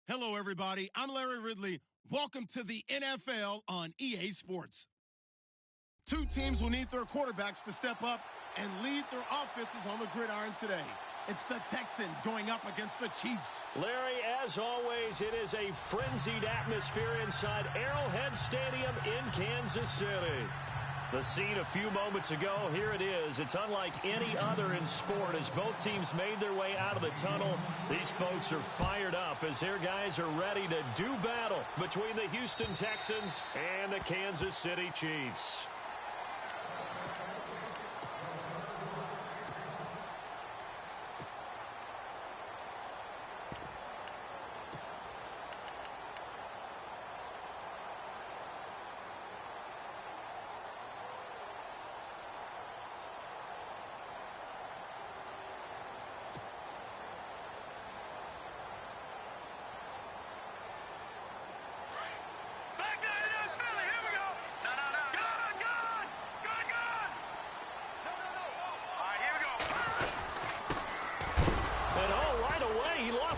Hello, everybody. I'm Larry Ridley. Welcome to the NFL on EA Sports. Two teams will need their quarterbacks to step up and lead their offenses on the gridiron today. It's the Texans going up against the Chiefs. Larry, as always, it is a frenzied atmosphere inside Arrowhead Stadium in Kansas City. The scene a few moments ago, here it is. It's unlike any other in sport as both teams made their way out of the tunnel. These folks are fired up as their guys are ready to do battle between the Houston Texans and the Kansas City Chiefs.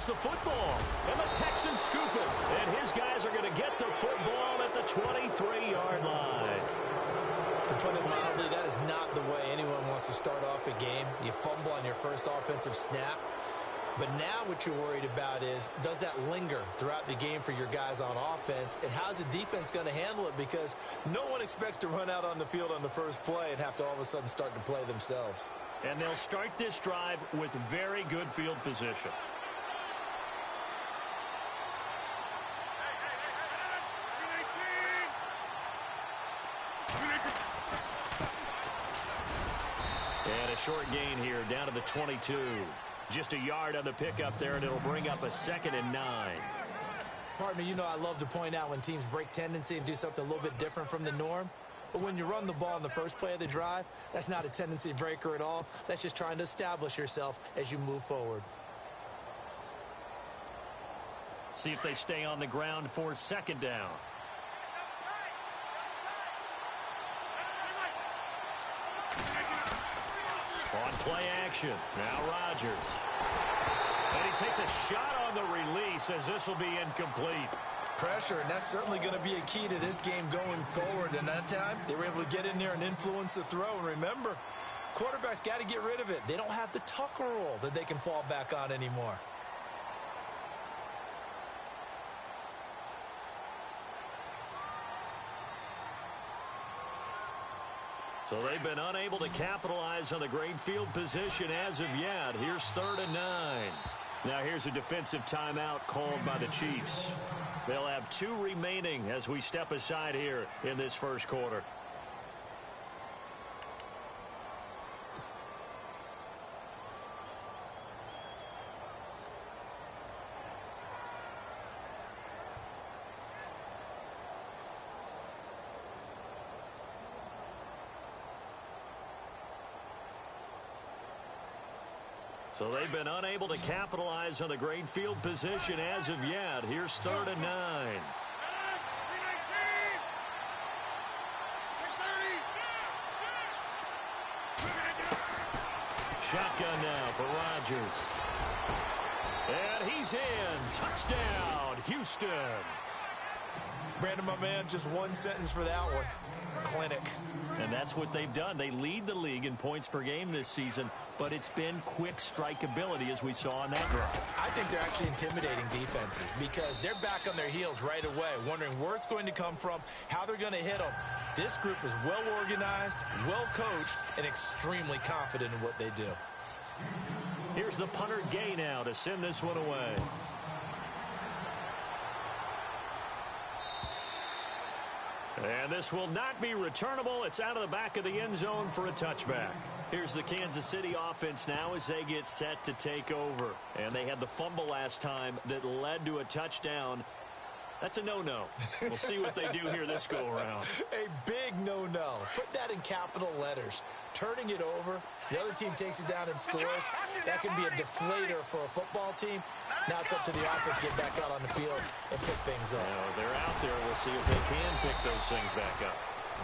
The football, and the Texans scoop it, and his guys are going to get the football at the 23-yard line. To put it mildly, that is not the way anyone wants to start off a game. You fumble on your first offensive snap, but now what you're worried about is, does that linger throughout the game for your guys on offense, and how's the defense going to handle it? Because no one expects to run out on the field on the first play and have to all of a sudden start to play themselves. And they'll start this drive with very good field position. And a short gain here down to the 22. Just a yard on the pickup there, and it'll bring up a 2nd and 9. Partner, you know I love to point out when teams break tendency and do something a little bit different from the norm. But when you run the ball in the first play of the drive, that's not a tendency breaker at all. That's just trying to establish yourself as you move forward. See if they stay on the ground for 2nd down. On play action, now Rodgers. And he takes a shot on the release as this will be incomplete. Pressure, and that's certainly going to be a key to this game going forward. And that time, they were able to get in there and influence the throw. And remember, quarterbacks got to get rid of it. They don't have the Tucker rule that they can fall back on anymore. So they've been unable to capitalize on the great field position as of yet. Here's 3rd and 9. Now here's a defensive timeout called by the Chiefs. They'll have 2 remaining as we step aside here in this first quarter. So they've been unable to capitalize on the great field position as of yet. Here's 3rd and 9. Shotgun now for Rodgers. And he's in. Touchdown, Houston. Brandon, my man, just one sentence for that one. Clinic. And that's what they've done. They lead the league in points per game this season, but it's been quick strikeability as we saw on that drive. I think they're actually intimidating defenses because they're back on their heels right away, wondering where it's going to come from, how they're going to hit them. This group is well organized, well coached, and extremely confident in what they do. Here's the punter Gay now to send this one away. And this will not be returnable. It's out of the back of the end zone for a touchback. Here's the Kansas City offense now as they get set to take over. And they had the fumble last time that led to a touchdown. That's a no-no. We'll see what they do here this go-around. A big no-no. Put that in capital letters. Turning it over, the other team takes it down and scores. That can be a deflator for a football team. Now it's up to the offense to get back out on the field and pick things up. They're out there. We'll see if they can pick those things back up.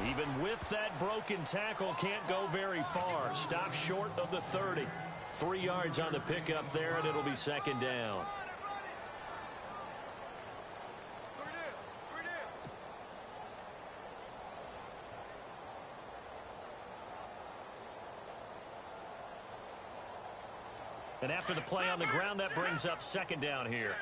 Even with that broken tackle, can't go very far. Stop short of the 30. 3 yards on the pickup there, and it'll be 2nd down. And after the play on the ground, that brings up second down here.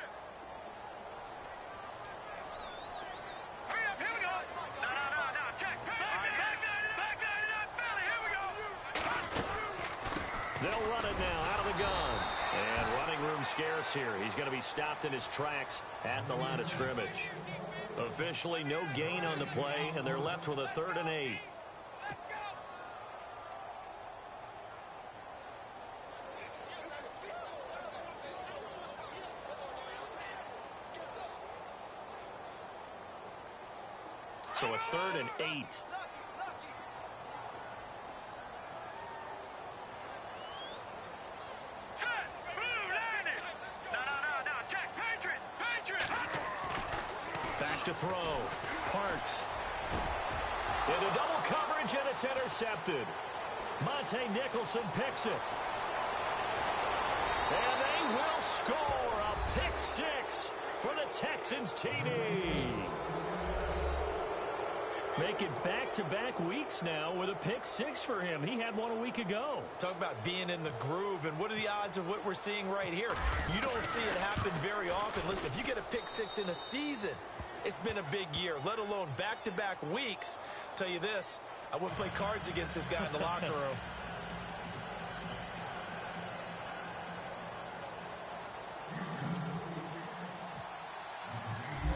They'll run it now out of the gun. And running room scarce here. He's going to be stopped in his tracks at the line of scrimmage. Officially no gain on the play, and they're left with a 3rd and 8. So a 3rd and 8. Back to throw. Parks. Into double coverage, and it's intercepted. Monte Nicholson picks it. And they will score a pick 6 for the Texans TD. Making back-to-back weeks now with a pick 6 for him. He had one a week ago. Talk about being in the groove, and what are the odds of what we're seeing right here? You don't see it happen very often. Listen, if you get a pick 6 in a season, it's been a big year, let alone back-to-back weeks. Tell you this, I wouldn't play cards against this guy in the locker room.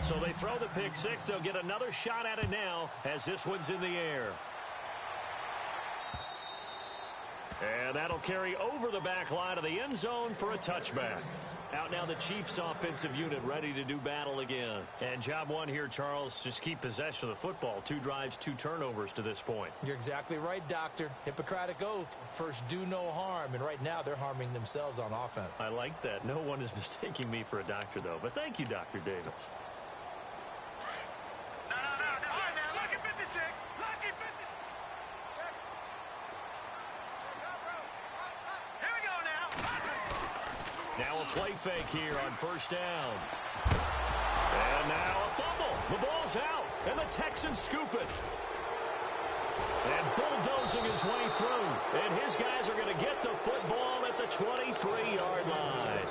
So they throw the pick 6. They'll get another shot at it now as this one's in the air. And that'll carry over the back line of the end zone for a touchback. Out now the Chiefs offensive unit ready to do battle again. And job one here, Charles, just keep possession of the football. 2 drives, 2 turnovers to this point. You're exactly right, Doctor. Hippocratic oath. First, do no harm. And right now, they're harming themselves on offense. I like that. No one is mistaking me for a doctor, though. But thank you, Dr. Davis. Now a play fake here on first down. And now a fumble. The ball's out, and the Texans scoop it. And bulldozing his way through. And his guys are going to get the football at the 23-yard line.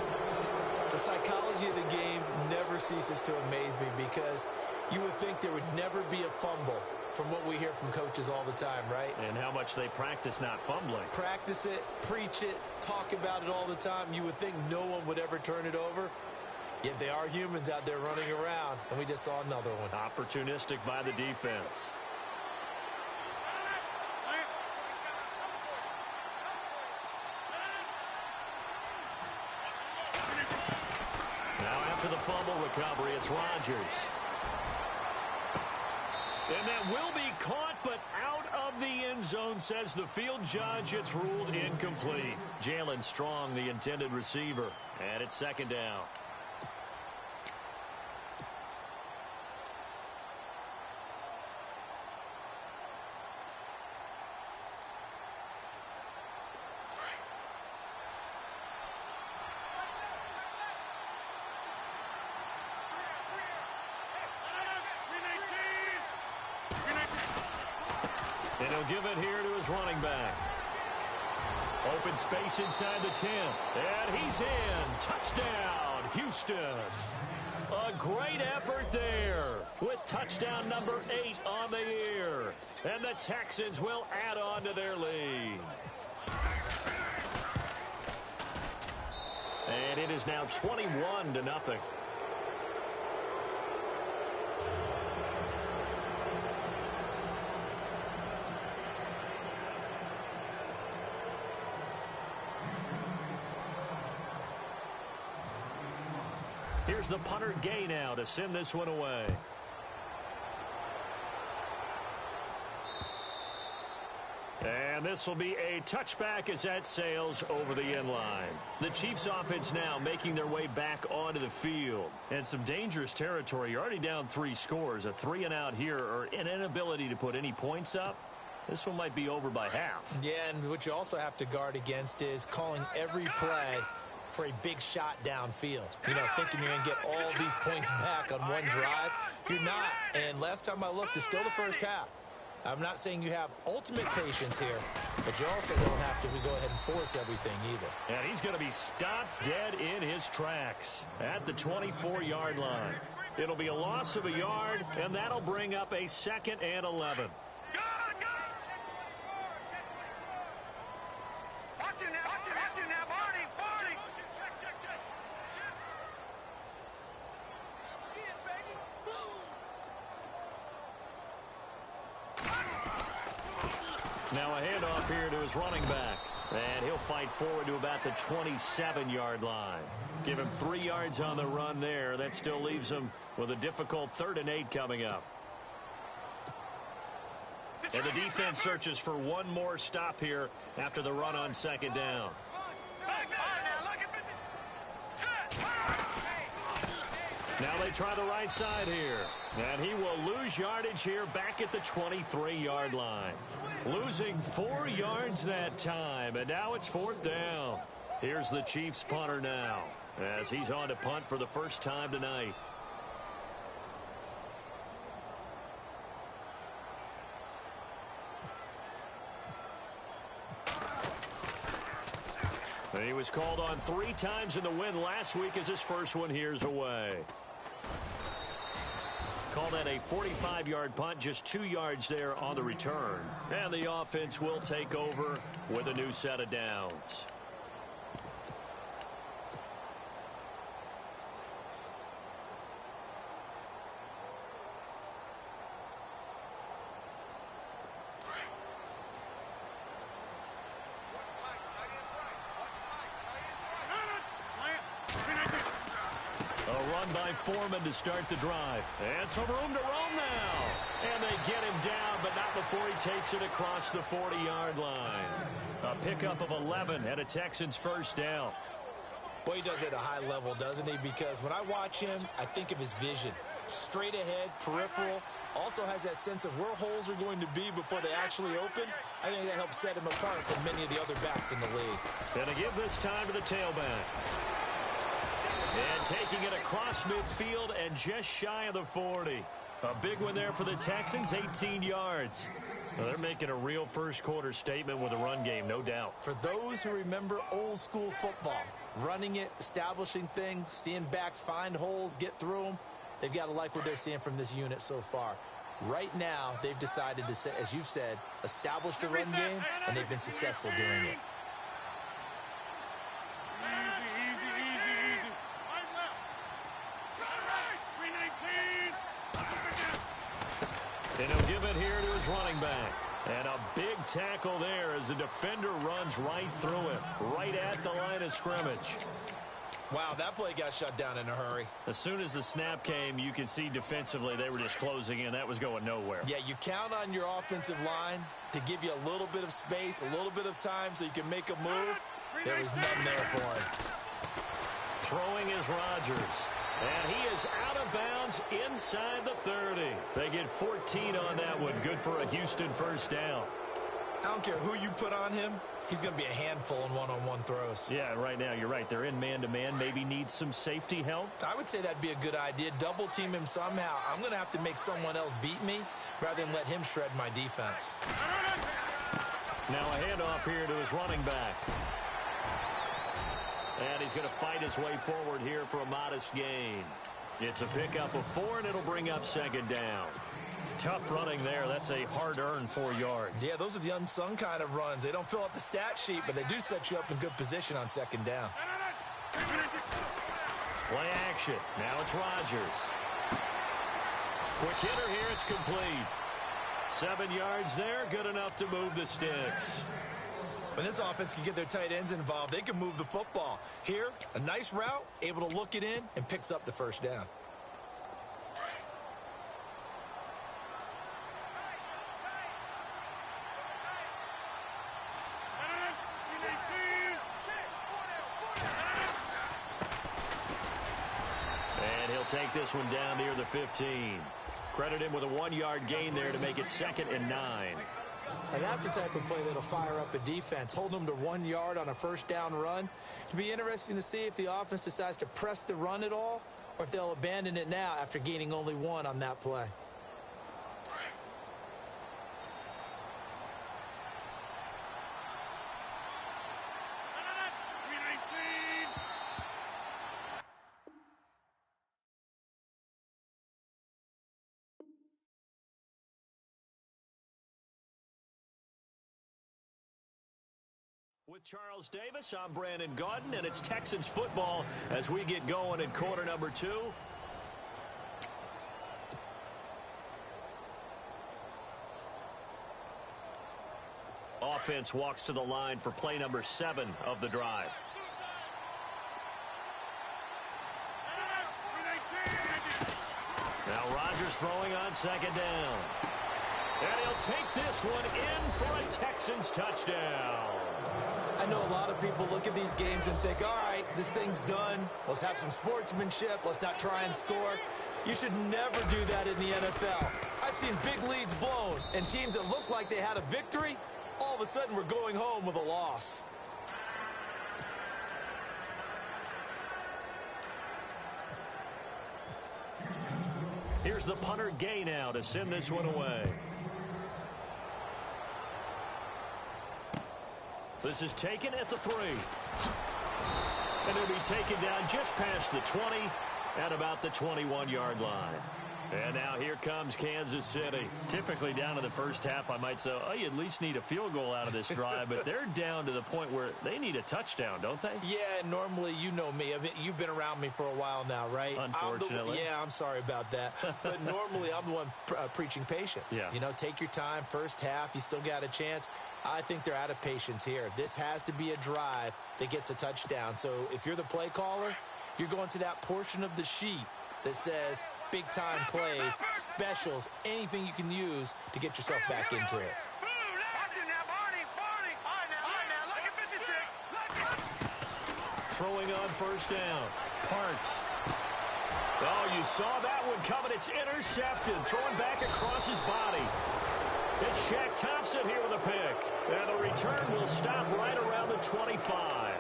The psychology of the game never ceases to amaze me because you would think there would never be a fumble from what we hear from coaches all the time, right? And how much they practice not fumbling. Practice it, preach it, talk about it all the time. You would think no one would ever turn it over. Yet they are humans out there running around, and we just saw another one. Opportunistic by the defense. Now after the fumble recovery, it's Rodgers. And that will be caught, but out of the end zone, says the field judge. It's ruled incomplete. Jalen Strong, the intended receiver. And it's second down. And he'll give it here to his running back. Open space inside the 10. And he's in. Touchdown, Houston. A great effort there with touchdown number 8 on the year. And the Texans will add on to their lead. And it is now 21-0. Here's the punter Gay now to send this one away. And this will be a touchback as that sails over the end line. The Chiefs offense now making their way back onto the field. And some dangerous territory. You're already down 3 scores. A 3-and-out here or an inability to put any points up. This one might be over by half. Yeah, and what you also have to guard against is calling every play for a big shot downfield. You know, thinking you're going to get all these points back on one drive. You're not. And last time I looked, it's still the first half. I'm not saying you have ultimate patience here, but you also don't have to go ahead and force everything either. And he's going to be stopped dead in his tracks at the 24-yard line. It'll be a loss of a yard, and that'll bring up a 2nd and 11. Now a handoff here to his running back. And he'll fight forward to about the 27-yard line. Give him 3 yards on the run there. That still leaves him with a difficult 3rd and 8 coming up. And the defense searches for one more stop here after the run on 2nd down. Now they try the right side here. And he will lose yardage here back at the 23-yard line. Losing 4 yards that time. And now it's 4th down. Here's the Chiefs punter now as he's on to punt for the first time tonight. He was called on 3 times in the win last week as his first one here's away. Call that a 45-yard punt, just 2 yards there on the return. And the offense will take over with a new set of downs. By Foreman to start the drive. And some room to roam now. And they get him down, but not before he takes it across the 40-yard line. A pickup of 11 and a Texans first down. Well, he does it at a high level, doesn't he? Because when I watch him, I think of his vision. Straight ahead, peripheral. Also has that sense of where holes are going to be before they actually open. I think that helps set him apart from many of the other backs in the league. Going to give this time to the tailback. And taking it across midfield and just shy of the 40. A big one there for the Texans, 18 yards. Well, they're making a real first-quarter statement with a run game, no doubt. For those who remember old-school football, running it, establishing things, seeing backs find holes, get through them, they've got to like what they're seeing from this unit so far. Right now, they've decided to, as you've said, establish the run game, and they've been successful doing it. And he'll give it here to his running back. And a big tackle there as the defender runs right through him, right at the line of scrimmage. Wow, that play got shut down in a hurry. As soon as the snap came, you can see defensively they were just closing in. That was going nowhere. Yeah, you count on your offensive line to give you a little bit of space, a little bit of time so you can make a move. There was none there for him. Throwing is Rodgers. And he is out of bounds inside the 30. They get 14 on that one. Good for a Houston first down. I don't care who you put on him. He's going to be a handful in one-on-one throws. Yeah, right now you're right. They're in man-to-man. Maybe need some safety help. I would say that'd be a good idea. Double team him somehow. I'm going to have to make someone else beat me rather than let him shred my defense. Now a handoff here to his running back. And he's going to fight his way forward here for a modest gain. It's a pickup of 4, and it'll bring up 2nd down. Tough running there. That's a hard-earned 4 yards. Yeah, those are the unsung kind of runs. They don't fill up the stat sheet, but they do set you up in good position on 2nd down. Play action. Now it's Rodgers. Quick hitter here. It's complete. 7 yards there. Good enough to move the sticks. When this offense can get their tight ends involved, they can move the football. Here, a nice route, able to look it in, and picks up the first down. And he'll take this one down near the 15. Credit him with a 1-yard gain there to make it 2nd and 9. And that's the type of play that'll fire up the defense. Hold them to 1 yard on a first down run. It'll be interesting to see if the offense decides to press the run at all or if they'll abandon it now after gaining only 1 on that play. With Charles Davis, I'm Brandon Gaudin, and it's Texans football as we get going in quarter number 2. Offense walks to the line for play number 7 of the drive. Now Rodgers throwing on second down. And he'll take this one in for a Texans touchdown. I know a lot of people look at these games and think, all right, this thing's done. Let's have some sportsmanship. Let's not try and score. You should never do that in the NFL. I've seen big leads blown, and teams that look like they had a victory, all of a sudden we're going home with a loss. Here's the punter Gay now to send this one away. This is taken at the 3. And it'll be taken down just past the 20 at about the 21-yard line. And now here comes Kansas City. Typically down in the first half, I might say, oh, you at least need a field goal out of this drive. But they're down to the point where they need a touchdown, don't they? Yeah, normally, you know me. I mean, you've been around me for a while now, right? Unfortunately. I'm sorry about that. But normally, I'm the one preaching patience. Yeah. You know, take your time. First half, you still got a chance. I think they're out of patience here. This has to be a drive that gets a touchdown. So if you're the play caller, you're going to that portion of the sheet that says big-time plays, specials, anything you can use to get yourself back into it. Throwing on first down. Parks. Oh, you saw that one coming. It's intercepted. Throwing back across his body. It's Shaq Thompson here with a pick. And the return will stop right around the 25.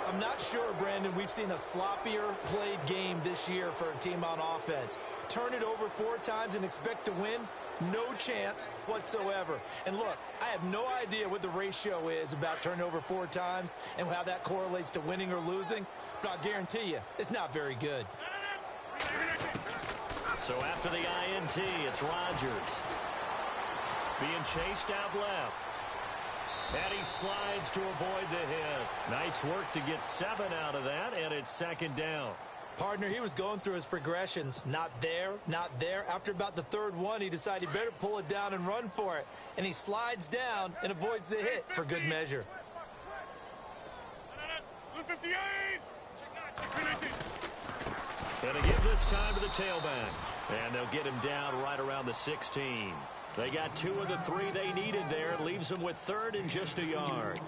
I'm not sure, Brandon, we've seen a sloppier played game this year for a team on offense. Turn it over 4 times and expect to win? No chance whatsoever. And look, I have no idea what the ratio is about turning over 4 times and how that correlates to winning or losing, but I'll guarantee you, it's not very good. So after the INT, it's Rodgers. Being chased out left. And he slides to avoid the hit. Nice work to get 7 out of that, and it's second down. Partner, he was going through his progressions. Not there, not there. After about the 3rd one, he decided he better pull it down and run for it. And he slides down and avoids the hit for good measure. Going to give this time to the tailback. And they'll get him down right around the 16. They got 2 of the 3 they needed there. Leaves them with 3rd and just a yard.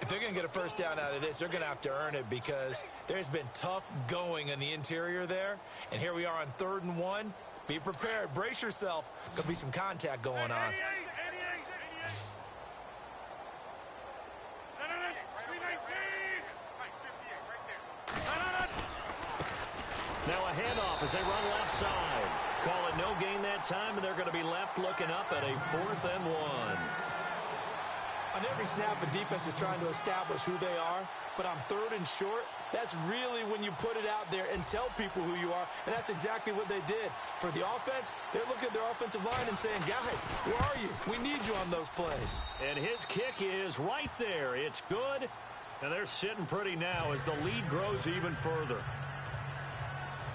If they're going to get a first down out of this, they're going to have to earn it because there's been tough going in the interior there. And here we are on 3rd and 1. Be prepared. Brace yourself. Could be some contact going on. Now a handoff as they run left side. Call it no gain that time, and they're going to be left looking up at a 4th and 1. On every snap, a defense is trying to establish who they are, but on 3rd and short, that's really when you put it out there and tell people who you are, and that's exactly what they did. For the offense, they're looking at their offensive line and saying, guys, where are you? We need you on those plays. And his kick is right there. It's good, and they're sitting pretty now as the lead grows even further.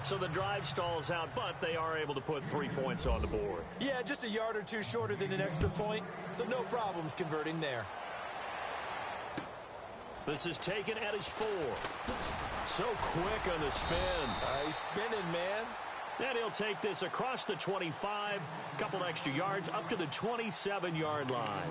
So the drive stalls out, but they are able to put 3 points on the board. Yeah, just a yard or 2 shorter than an extra point, so no problems converting there. This is taken at his 4. So quick on the spin. He's spinning, man. And he'll take this across the 25, couple extra yards, up to the 27-yard line.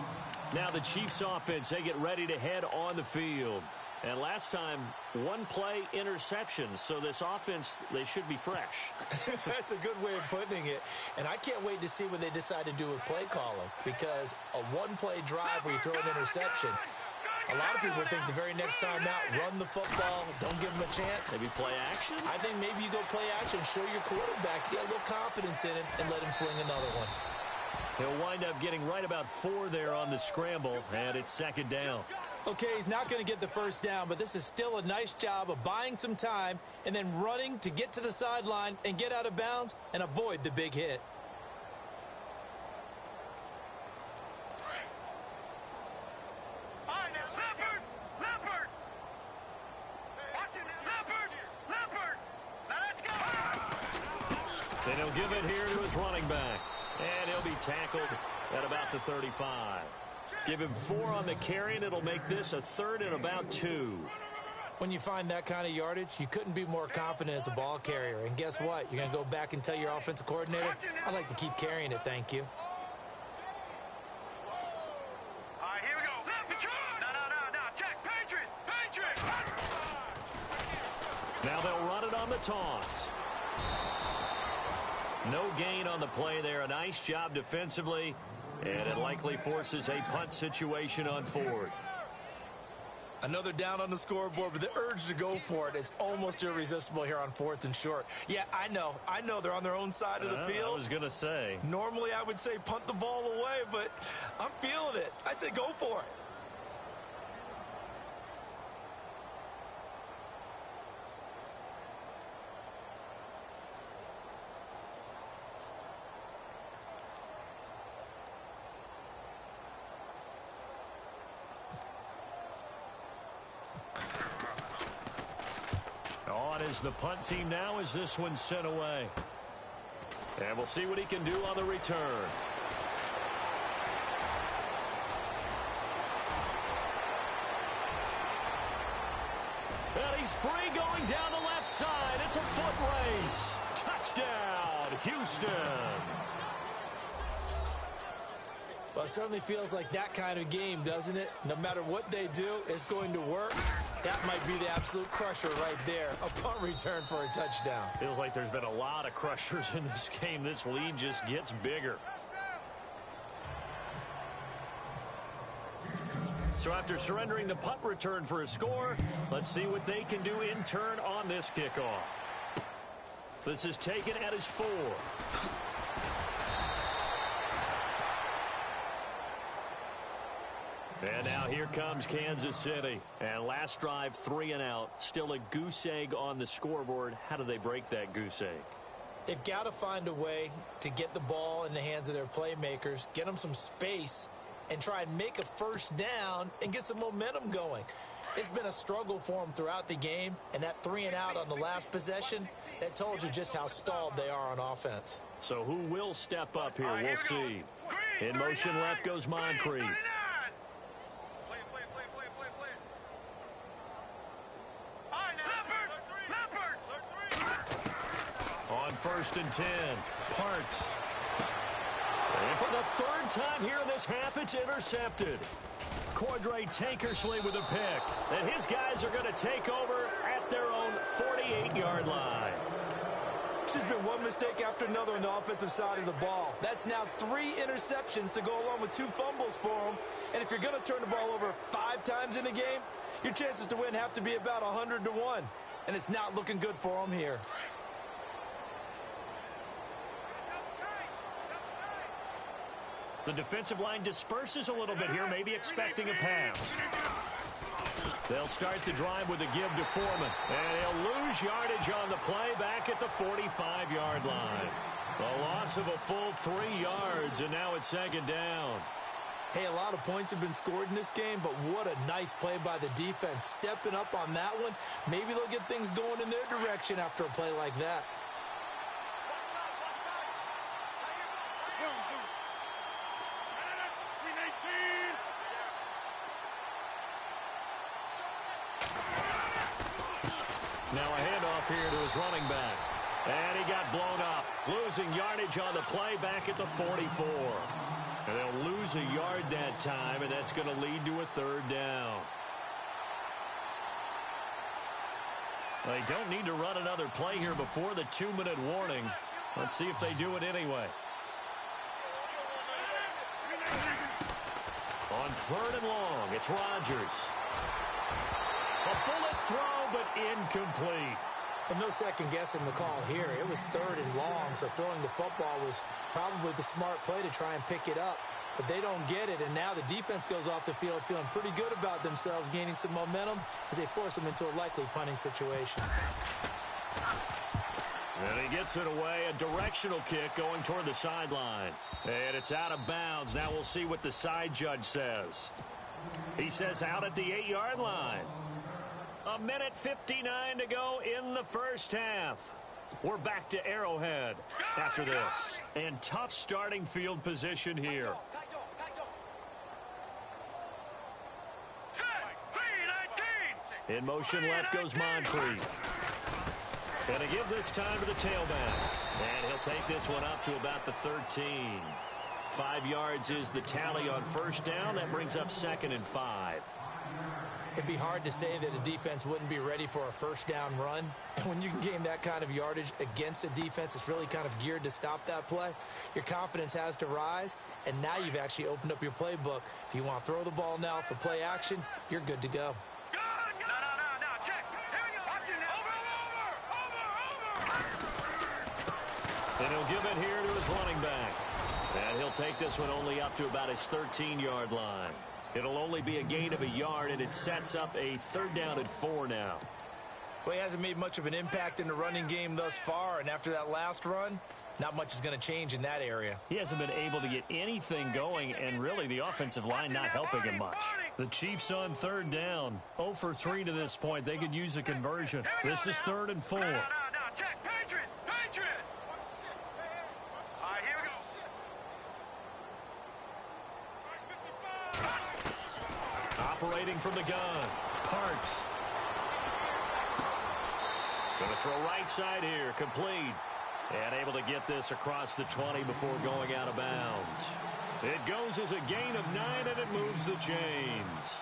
Now the Chiefs offense, they get ready to head on the field. And last time, 1 play interceptions. So this offense, they should be fresh. That's a good way of putting it. And I can't wait to see what they decide to do with play calling. Because a 1-play drive where you throw an interception, a lot of people think the very next time out, run the football, don't give them a chance. Maybe play action? I think maybe you go play action, show your quarterback, get a little confidence in him, and let him fling another one. He'll wind up getting right about 4 there on the scramble, and it's second down. Okay, he's not going to get the first down, but this is still a nice job of buying some time and then running to get to the sideline and get out of bounds and avoid the big hit. And he'll give it here to his running back. And he'll be tackled at about the 35. Give him 4 on the carry, and it'll make this a 3rd and about 2. When you find that kind of yardage, you couldn't be more confident as a ball carrier. And guess what? You're going to go back and tell your offensive coordinator, I'd like to keep carrying it, thank you. All right, here we go. No. Check. Patriot. Now they'll run it on the toss. No gain on the play there. A nice job defensively. And it likely forces a punt situation on 4th. Another down on the scoreboard, but the urge to go for it is almost irresistible here on 4th and short. Yeah, I know they're on their own side of the field. I was going to say. Normally I would say punt the ball away, but I'm feeling it. I say go for it. On is the punt team now as this one's sent away. And we'll see what he can do on the return. And he's free going down the left side. It's a foot race. Touchdown, Houston. Well, it certainly feels like that kind of game, doesn't it? No matter what they do, it's going to work. That might be the absolute crusher right there. A punt return for a touchdown. Feels like there's been a lot of crushers in this game. This lead just gets bigger. So after surrendering the punt return for a score, let's see what they can do in turn on this kickoff. This is taken at his 4. And now here comes Kansas City. And last drive, 3 and out. Still a goose egg on the scoreboard. How do they break that goose egg? They've got to find a way to get the ball in the hands of their playmakers, get them some space, and try and make a first down and get some momentum going. It's been a struggle for them throughout the game, and that 3 and out on the last possession, that told you just how stalled they are on offense. So who will step up here? We'll see. In motion left goes Moncrief. On 1st and 10, Parks. And for the 3rd time here in this half, it's intercepted. Cordray Tankersley with a pick. And his guys are going to take over at their own 48-yard line. There's been one mistake after another on the offensive side of the ball. That's now 3 interceptions to go along with 2 fumbles for them. And if you're going to turn the ball over 5 times in a game, your chances to win have to be about 100 to 1. And it's not looking good for them here. The defensive line disperses a little bit here, maybe expecting a pass. They'll start the drive with a give to Foreman. And he'll lose yardage on the play back at the 45-yard line. A loss of a full 3 yards, and now it's 2nd down. Hey, a lot of points have been scored in this game, but what a nice play by the defense. Stepping up on that one, maybe they'll get things going in their direction after a play like that. Now a handoff here to his running back. And he got blown up. Losing yardage on the play back at the 44. And they'll lose a yard that time, and that's going to lead to a 3rd down. They don't need to run another play here before the 2-minute warning. Let's see if they do it anyway. On 3rd and long, it's Rodgers. A bullet throw, but incomplete. Well, no second guessing the call here. It was 3rd and long, so throwing the football was probably the smart play to try and pick it up. But they don't get it, and now the defense goes off the field feeling pretty good about themselves, gaining some momentum as they force them into a likely punting situation. And he gets it away, a directional kick going toward the sideline. And it's out of bounds. Now we'll see what the side judge says. He says out at the 8-yard line. 1:59 to go in the first half. We're back to Arrowhead after this. And tough starting field position here. In motion left goes Moncrief. And to give this time to the tailback. And he'll take this one up to about the 13. 5 yards is the tally on first down. That brings up 2nd and 5. It'd be hard to say that a defense wouldn't be ready for a first down run. And when you can gain that kind of yardage against a defense that's really kind of geared to stop that play, your confidence has to rise, and now you've actually opened up your playbook. If you want to throw the ball now for play action, you're good to go. And he'll give it here to his running back. And he'll take this one only up to about his 13-yard line. It'll only be a gain of a yard, and it sets up a 3rd down and 4 now. Well, he hasn't made much of an impact in the running game thus far, and after that last run, not much is going to change in that area. He hasn't been able to get anything going, and really the offensive line not helping him much. The Chiefs on 3rd down. 0 for 3 to this point. They could use a conversion. This is 3rd and 4. Check, Patriot! Patriot! All right, here we go. Operating from the gun. Parks. Going to throw right side here. Complete. And able to get this across the 20 before going out of bounds. It goes as a gain of 9, and it moves the chains.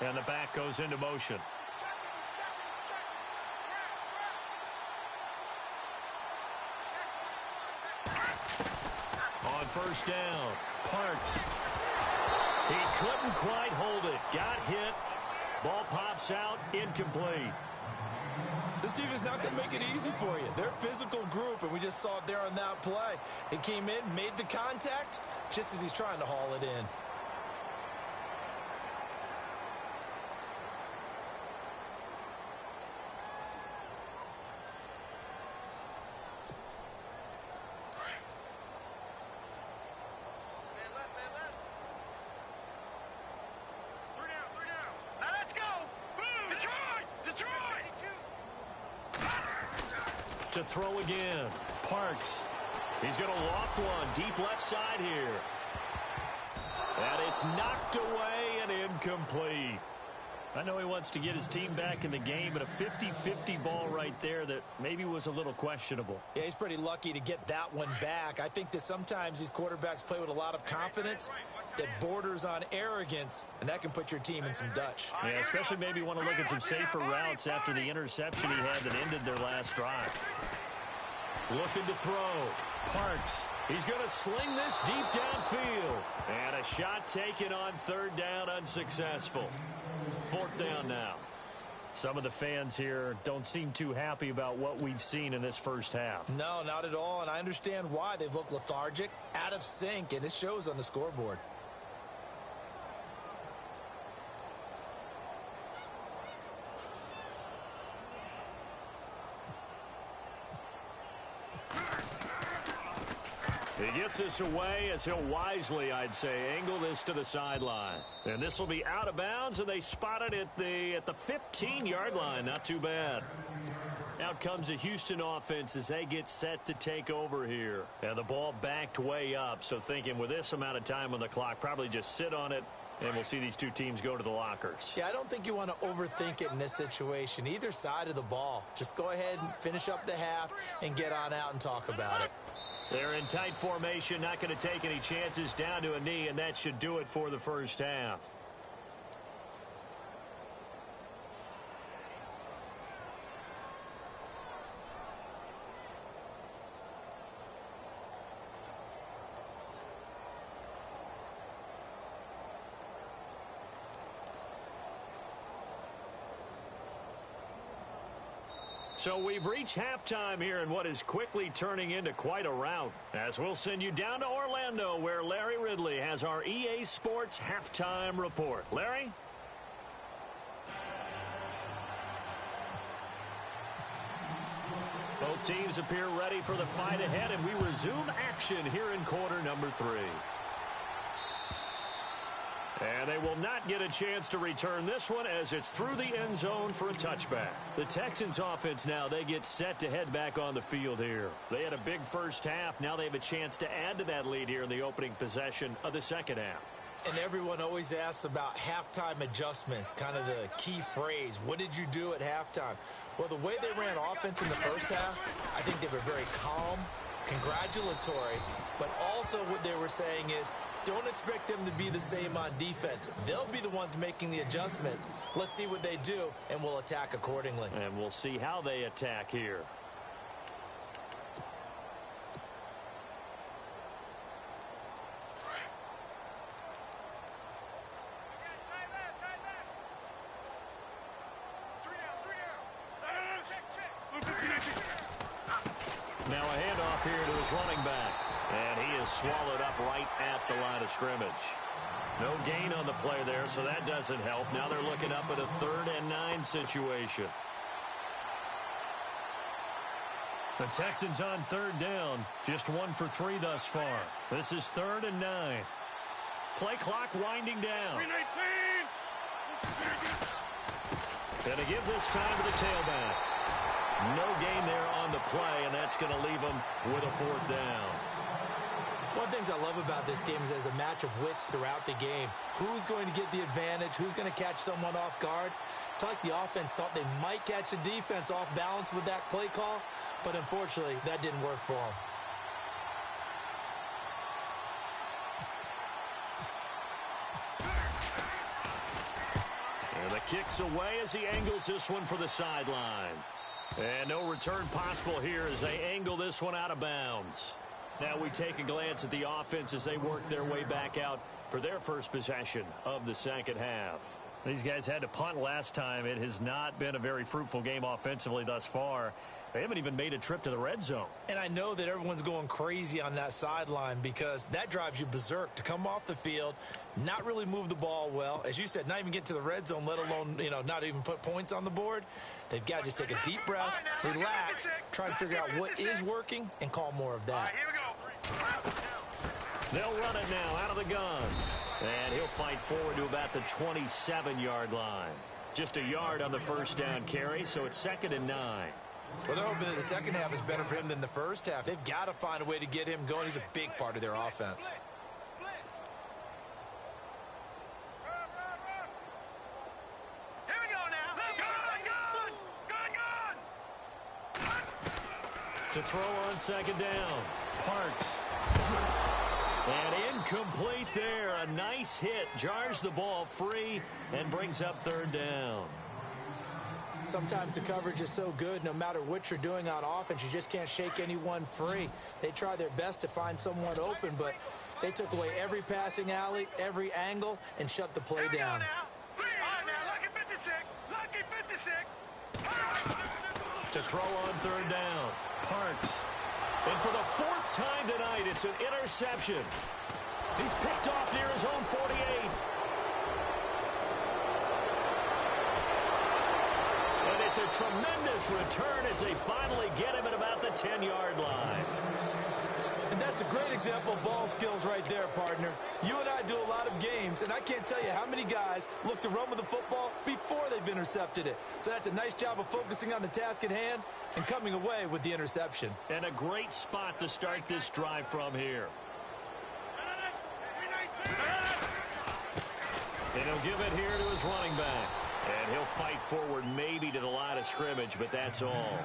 And the back goes into motion. On first down, Parks. He couldn't quite hold it. Got hit. Ball pops out. Incomplete. This team is not going to make it easy for you. They're a physical group, and we just saw it there on that play. He came in, made the contact, just as he's trying to haul it in. To throw again. Parks. He's going to loft one. Deep left side here. And it's knocked away and incomplete. I know he wants to get his team back in the game, but a 50-50 ball right there that maybe was a little questionable. Yeah, he's pretty lucky to get that one back. I think that sometimes these quarterbacks play with a lot of confidence that borders on arrogance, and that can put your team in some Dutch. Yeah, especially maybe want to look at some safer routes after the interception he had that ended their last drive. Looking to throw. Parks. He's going to sling this deep downfield. And a shot taken on 3rd down, unsuccessful. 4th down now. Some of the fans here don't seem too happy about what we've seen in this first half. No, not at all, and I understand why. They've looked lethargic, out of sync, and it shows on the scoreboard. He gets this away as he'll wisely, I'd say, angle this to the sideline. And this will be out of bounds, and they spot it at the 15-yard line. Not too bad. Out comes the Houston offense as they get set to take over here. And the ball backed way up, so thinking with this amount of time on the clock, probably just sit on it, and we'll see these two teams go to the lockers. Yeah, I don't think you want to overthink it in this situation. Either side of the ball. Just go ahead and finish up the half and get on out and talk about it. They're in tight formation, not going to take any chances, down to a knee, and that should do it for the first half. So we've reached halftime here in what is quickly turning into quite a rout, as we'll send you down to Orlando, where Larry Ridley has our EA Sports halftime report. Larry? Both teams appear ready for the fight ahead, and we resume action here in quarter number 3. And they will not get a chance to return this one as it's through the end zone for a touchback. The Texans offense now, they get set to head back on the field here. They had a big first half. Now they have a chance to add to that lead here in the opening possession of the second half. And everyone always asks about halftime adjustments, kind of the key phrase. What did you do at halftime? Well, the way they ran offense in the first half, I think they were very calm, congratulatory, but also what they were saying is, don't expect them to be the same on defense. They'll be the ones making the adjustments. Let's see what they do, and we'll attack accordingly. And we'll see how they attack here. Now a handoff here to his running back. And he is swallowed up right at the line of scrimmage. No gain on the play there, so that doesn't help. Now they're looking up at a 3rd and 9 situation. The Texans on 3rd down. Just 1 for 3 thus far. This is 3rd and 9. Play clock winding down. Gonna give this time to the tailback. No gain there on the play, and that's going to leave them with a 4th down. One of the things I love about this game is there's a match of wits throughout the game. Who's going to get the advantage? Who's going to catch someone off guard? I feel like the offense thought they might catch the defense off balance with that play call, but unfortunately, that didn't work for them. And the kick's away as he angles this one for the sideline. And no return possible here as they angle this one out of bounds. Now we take a glance at the offense as they work their way back out for their first possession of the second half. These guys had to punt last time. It has not been a very fruitful game offensively thus far. They haven't even made a trip to the red zone. And I know that everyone's going crazy on that sideline because that drives you berserk to come off the field, not really move the ball well. As you said, not even get to the red zone, let alone, not even put points on the board. They've got to just take a deep breath, relax, try and figure out what is working, and call more of that. They'll run it now out of the gun. And he'll fight forward to about the 27-yard line. Just a yard on the first down carry, so it's 2nd and 9. Well, they're hoping that the second half is better for him than the first half. They've got to find a way to get him going. He's a big part of their offense. Here we go now. Good. To throw on 2nd down. Parks. And incomplete there. A nice hit. Jars the ball free and brings up 3rd down. Sometimes the coverage is so good, no matter what you're doing on offense, you just can't shake anyone free. They try their best to find someone open, but they took away every passing alley, every angle, and shut the play down. Lucky 56. Lucky 56. To throw on 3rd down. Parks. And for the 4th time tonight, it's an interception. He's picked off near his own 48. And it's a tremendous return as they finally get him at about the 10-yard line. And that's a great example of ball skills right there, partner. You and I do a lot of games, and I can't tell you how many guys look to run with the football before they've intercepted it. So that's a nice job of focusing on the task at hand and coming away with the interception. And a great spot to start this drive from here. And he'll give it here to his running back. And he'll fight forward maybe to the line of scrimmage, but that's all.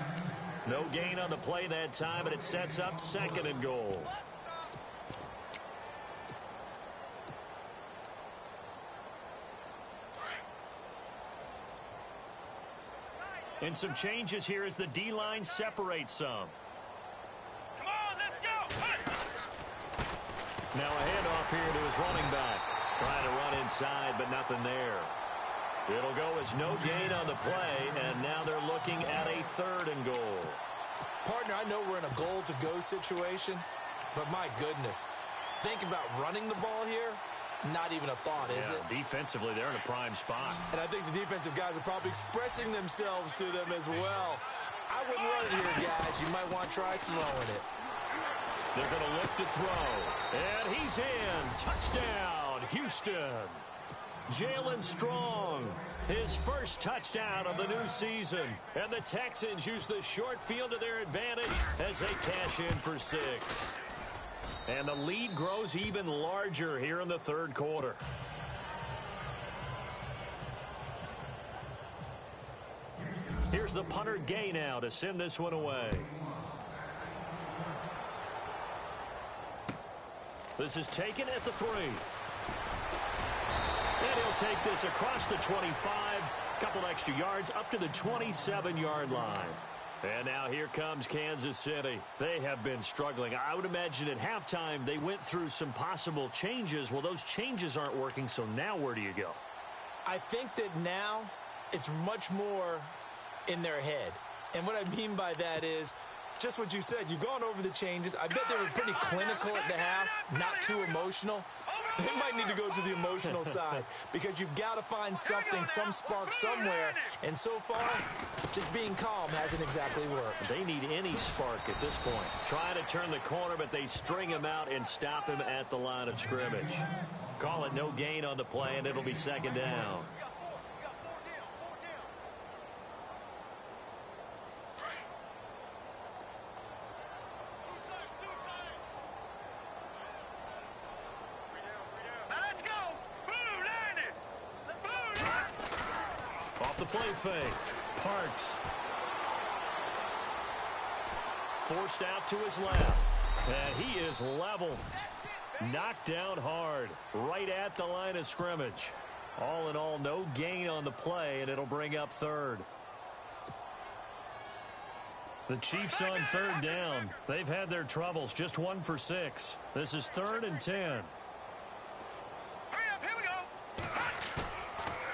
No gain on the play that time, and it sets up 2nd and goal. And some changes here as the D-line separates some. Come on, let's go. Now a handoff here to his running back. Trying to run inside, but nothing there. It'll go as no gain on the play, and now they're looking at a 3rd and goal. Partner, I know we're in a goal-to-go situation, but my goodness, think about running the ball here. Not even a thought, is it? Defensively, they're in a prime spot. And I think the defensive guys are probably expressing themselves to them as well. I wouldn't run it here, guys. You might want to try throwing it. They're going to look to throw. And he's in. Touchdown, Houston. Jalen Strong, his first touchdown of the new season. And the Texans use the short field to their advantage as they cash in for 6. And the lead grows even larger here in the 3rd quarter. Here's the punter Gay now to send this one away. This is taken at the 3. And he'll take this across the 25, couple extra yards up to the 27-yard line. And now here comes Kansas City. They have been struggling. I would imagine at halftime they went through some possible changes. Well, those changes aren't working, so now where do you go? I think that now it's much more in their head. And what I mean by that is just what you said. You've gone over the changes. I bet they were pretty clinical at the half, not too emotional. They might need to go to the emotional side because you've got to find something, some spark somewhere. And so far, just being calm hasn't exactly worked. They need any spark at this point. Trying to turn the corner, but they string him out and stop him at the line of scrimmage. Call it no gain on the play, and it'll be 2nd down. Off the play fake. Parks. Forced out to his left. And he is level. Knocked down hard. Right at the line of scrimmage. All in all, no gain on the play, and it'll bring up 3rd. The Chiefs on 3rd down. They've had their troubles. Just 1 for 6. This is 3rd and 10.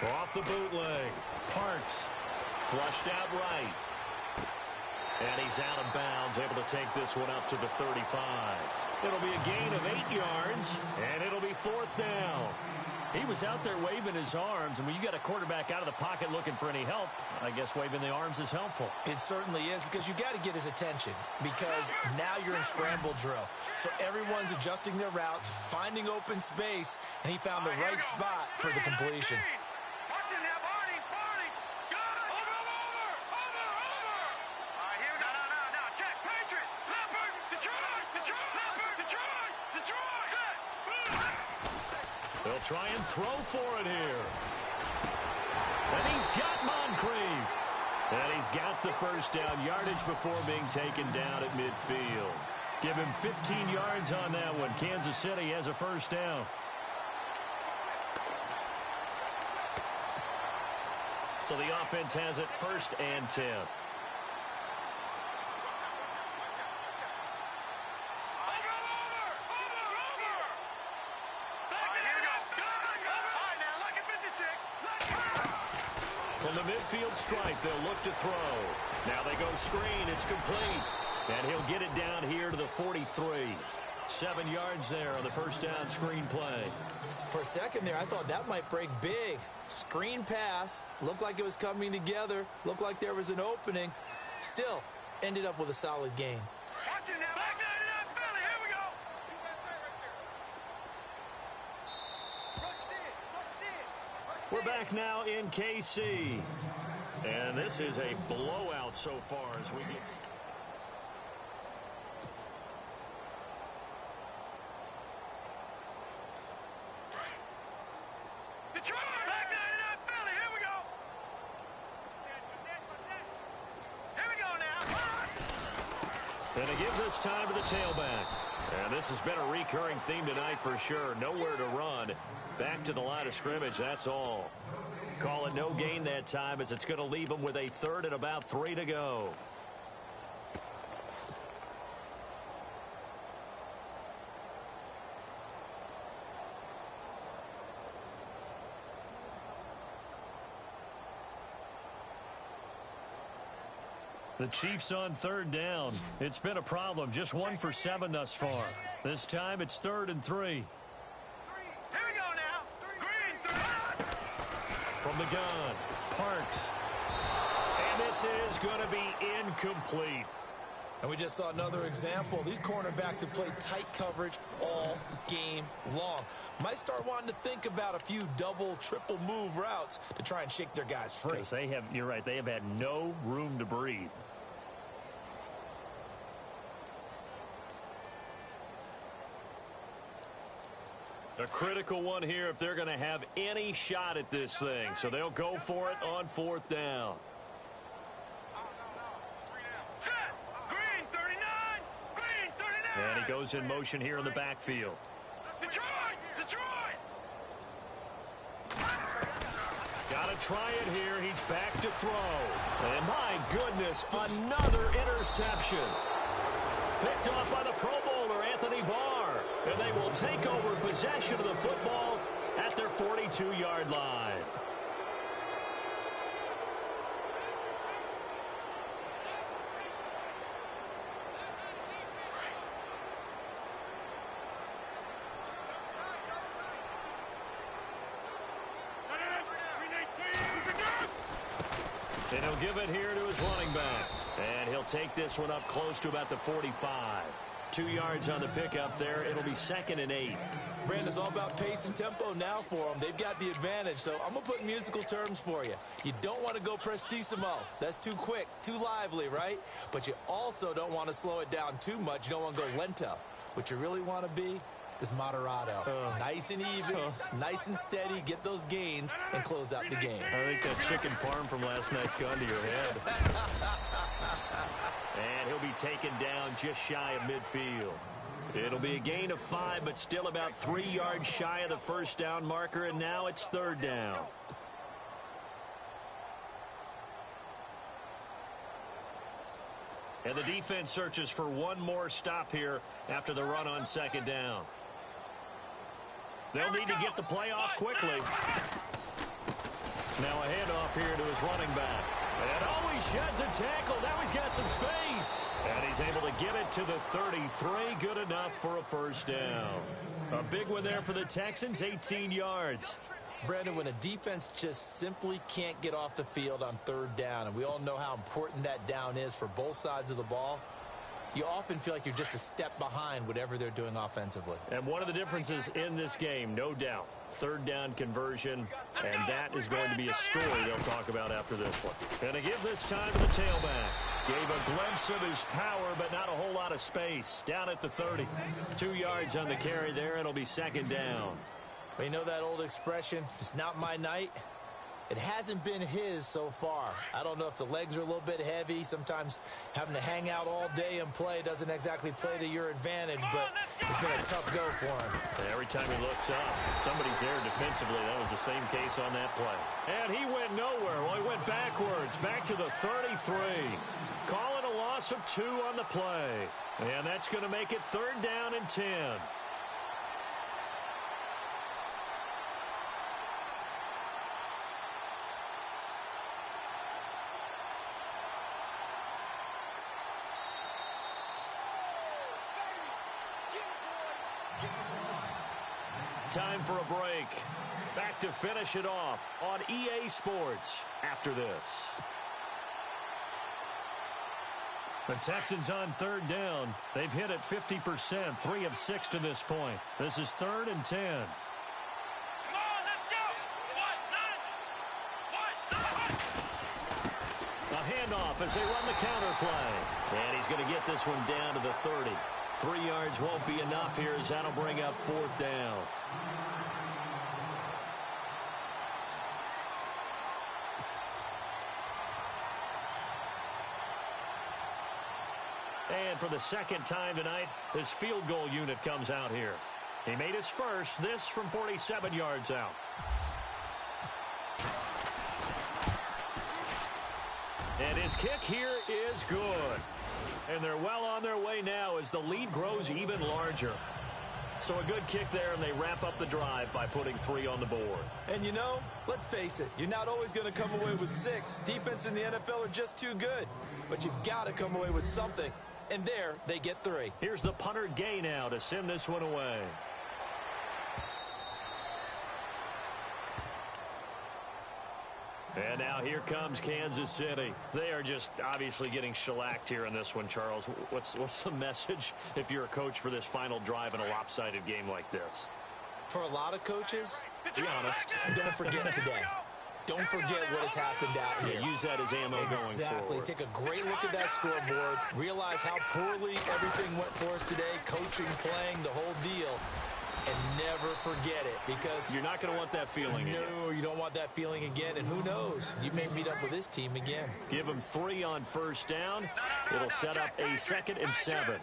Off the bootleg. Parks. Flushed out right. And he's out of bounds, able to take this one up to the 35. It'll be a gain of 8 yards, and it'll be 4th down. He was out there waving his arms, and when you got a quarterback out of the pocket looking for any help, I guess waving the arms is helpful. It certainly is, because you got to get his attention, because now you're in scramble drill. So everyone's adjusting their routes, finding open space, and he found the right spot for the completion. They'll try and throw for it here. And he's got Moncrief. And he's got the first down yardage before being taken down at midfield. Give him 15 yards on that one. Kansas City has a first down. So the offense has it 1st and 10. From the midfield stripe, they'll look to throw. Now they go screen. It's complete. And he'll get it down here to the 43. 7 yards there on the first down screen play. For a second there, I thought that might break big. Screen pass. Looked like it was coming together. Looked like there was an opening. Still, ended up with a solid gain. Watch it now. Back 99 Philly. Here we go. We're back now in KC. And this is a blowout so far as we get... Detroit. Back 99 Philly. Here we go. Here we go now. And to give this time to the tailback. And this has been a recurring theme tonight for sure. Nowhere to run. Back to the line of scrimmage, that's all. Call it no gain that time as it's going to leave them with a 3rd and about 3 to go. The Chiefs on third down. It's been a problem. Just 1 for 7 thus far. This time it's 3rd and 3. Here we go now. Green, 3. From the gun, Parks. And this is going to be incomplete. And we just saw another example. These cornerbacks have played tight coverage all game long. Might start wanting to think about a few double, triple move routes to try and shake their guys free. Because you're right, they have had no room to breathe. A critical one here if they're going to have any shot at this thing. So they'll go for it on 4th down. Set. Green, 39. Green, 39. And he goes in motion here in the backfield. Detroit. Detroit. Got to try it here. He's back to throw. And my goodness, another interception. Picked off by the Pro Bowler, Anthony Barr. And they will take over possession of the football at their 42-yard line. And he'll give it here to his running back. And he'll take this one up close to about the 45. 2 yards on the pickup there. It'll be 2nd and 8. Brandon, it's all about pace and tempo now for them. They've got the advantage, so I'm going to put musical terms for you. You don't want to go prestissimo. That's too quick, too lively, right? But you also don't want to slow it down too much. You don't want to go lento. What you really want to be is moderato. Nice and even, nice and steady, get those gains, and close out the game. I think that chicken parm from last night's gone to your head. And he'll be taken down just shy of midfield. It'll be a gain of 5, but still about 3 yards shy of the first down marker, and now it's 3rd down. And the defense searches for one more stop here after the run on 2nd down. They'll need to get the play off quickly. Now a handoff here to his running back. And oh, he sheds a tackle. Now he's got some space. And he's able to get it to the 33. Good enough for a first down. A big one there for the Texans, 18 yards. Brandon, when a defense just simply can't get off the field on 3rd down, and we all know how important that down is for both sides of the ball, you often feel like you're just a step behind whatever they're doing offensively. And one of the differences in this game, no doubt, 3rd down conversion, and that is going to be a story they'll talk about after this one. And to give this time to the tailback. Gave a glimpse of his power, but not a whole lot of space. Down at the 30. 2 yards on the carry there. It'll be 2nd down. Well, you know that old expression, it's not my night? It hasn't been his so far. I don't know if the legs are a little bit heavy. Sometimes having to hang out all day and play doesn't exactly play to your advantage, but it's been a tough go for him. Every time he looks up, somebody's there defensively. That was the same case on that play. And he went nowhere. Well, he went backwards, back to the 33. Calling a loss of 2 on the play. And that's going to make it 3rd down and 10. Time for a break. Back to finish it off on EA Sports after this. The Texans on 3rd down. They've hit it 50%, 3 of 6 to this point. This is 3rd and 10. Come on, let's go. A handoff as they run the counter play. And he's going to get this one down to the 30. 3 yards won't be enough here as that'll bring up 4th down. And for the 2nd time tonight, this field goal unit comes out here. He made his first, this from 47 yards out. And his kick here is good. And they're well on their way now as the lead grows even larger. So a good kick there, and they wrap up the drive by putting 3 on the board. And you know, let's face it, you're not always going to come away with 6. Defense in the NFL are just too good. But you've got to come away with something. And there, they get 3. Here's the punter Gay now to send this one away. And now here comes Kansas City. They are just obviously getting shellacked here in this one, Charles. What's the message if you're a coach for this final drive in a lopsided game like this? For a lot of coaches, be honest, don't forget today. Don't forget what has happened out here. Yeah, use that as ammo going forward. Exactly. Take a great look at that scoreboard. Realize how poorly everything went for us today. Coaching, playing, the whole deal. And never forget it, because you're not going to want that feeling again. No, you don't want that feeling again. And who knows? You may meet up with this team again. Give them 3 on first down. It'll set up a 2nd and 7.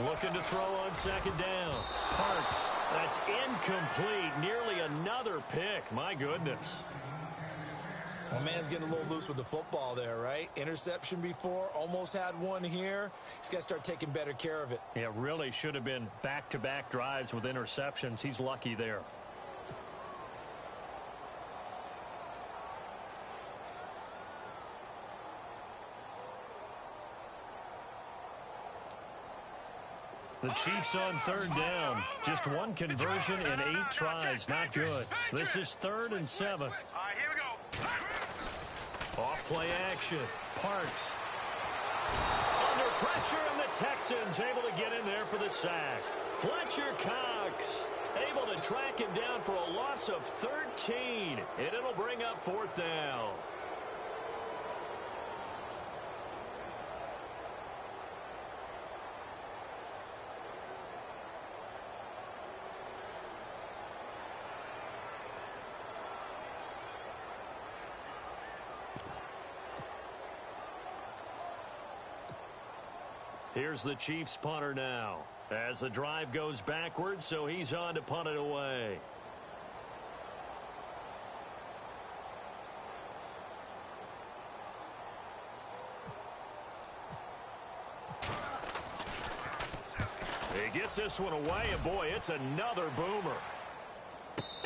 Looking to throw on 2nd down. Parks. That's incomplete. Nearly another pick. My goodness. Well, man's getting a little loose with the football there, right? Interception before, almost had one here. He's got to start taking better care of it. Yeah, really should have been back-to-back drives with interceptions. He's lucky there. The Chiefs on 3rd down. Just 1 conversion in 8 tries. Not good. This is 3rd and 7. All right, here we go. Off play action. Parks. Under pressure, and the Texans able to get in there for the sack. Fletcher Cox able to track him down for a loss of 13. And it'll bring up 4th down. Here's the Chiefs punter now as the drive goes backwards, so he's on to punt it away. He gets this one away, and boy, it's another boomer.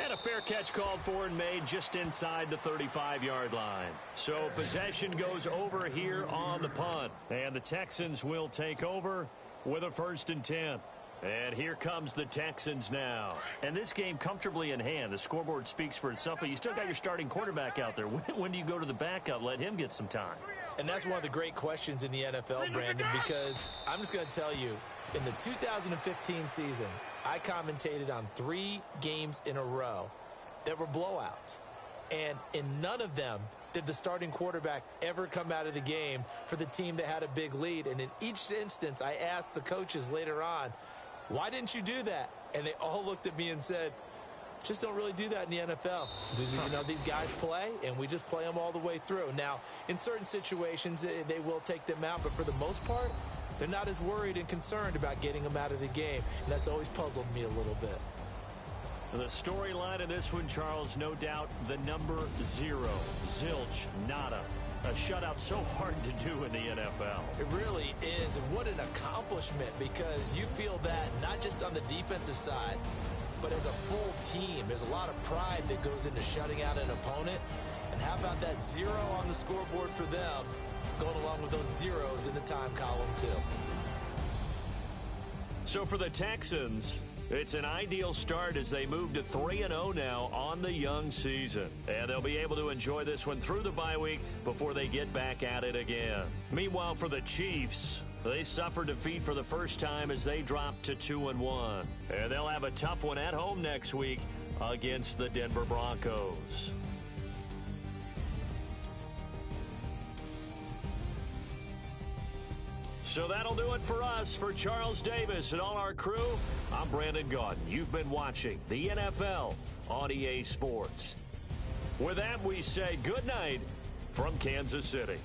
And a fair catch called for and made just inside the 35-yard line. So possession goes over here on the punt. And the Texans will take over with a 1st and 10. And here comes the Texans now. And this game comfortably in hand. The scoreboard speaks for itself, but you still got your starting quarterback out there. When do you go to the backup? Let him get some time. And that's one of the great questions in the NFL, Brandon, because I'm just going to tell you, in the 2015 season, I commentated on 3 games in a row that were blowouts. And in none of them did the starting quarterback ever come out of the game for the team that had a big lead. And in each instance, I asked the coaches later on, why didn't you do that? And they all looked at me and said, just don't really do that in the NFL. You know, these guys play, and we just play them all the way through. Now, in certain situations, they will take them out, but for the most part, they're not as worried and concerned about getting them out of the game, and that's always puzzled me a little bit. The storyline in this one, Charles, no doubt the number 0, zilch, nada. A shutout so hard to do in the NFL. It really is, and what an accomplishment, because you feel that not just on the defensive side, but as a full team. There's a lot of pride that goes into shutting out an opponent, and how about that 0 on the scoreboard for them, going along with those zeros in the time column too. So for the Texans, it's an ideal start as they move to 3-0 now on the young season. And they'll be able to enjoy this one through the bye week before they get back at it again. Meanwhile, for the Chiefs, they suffered defeat for the first time as they dropped to 2-1. And they'll have a tough one at home next week against the Denver Broncos. So that'll do it for us. For Charles Davis and all our crew, I'm Brandon Gaudin. You've been watching the NFL on EA Sports. With that, we say good night from Kansas City.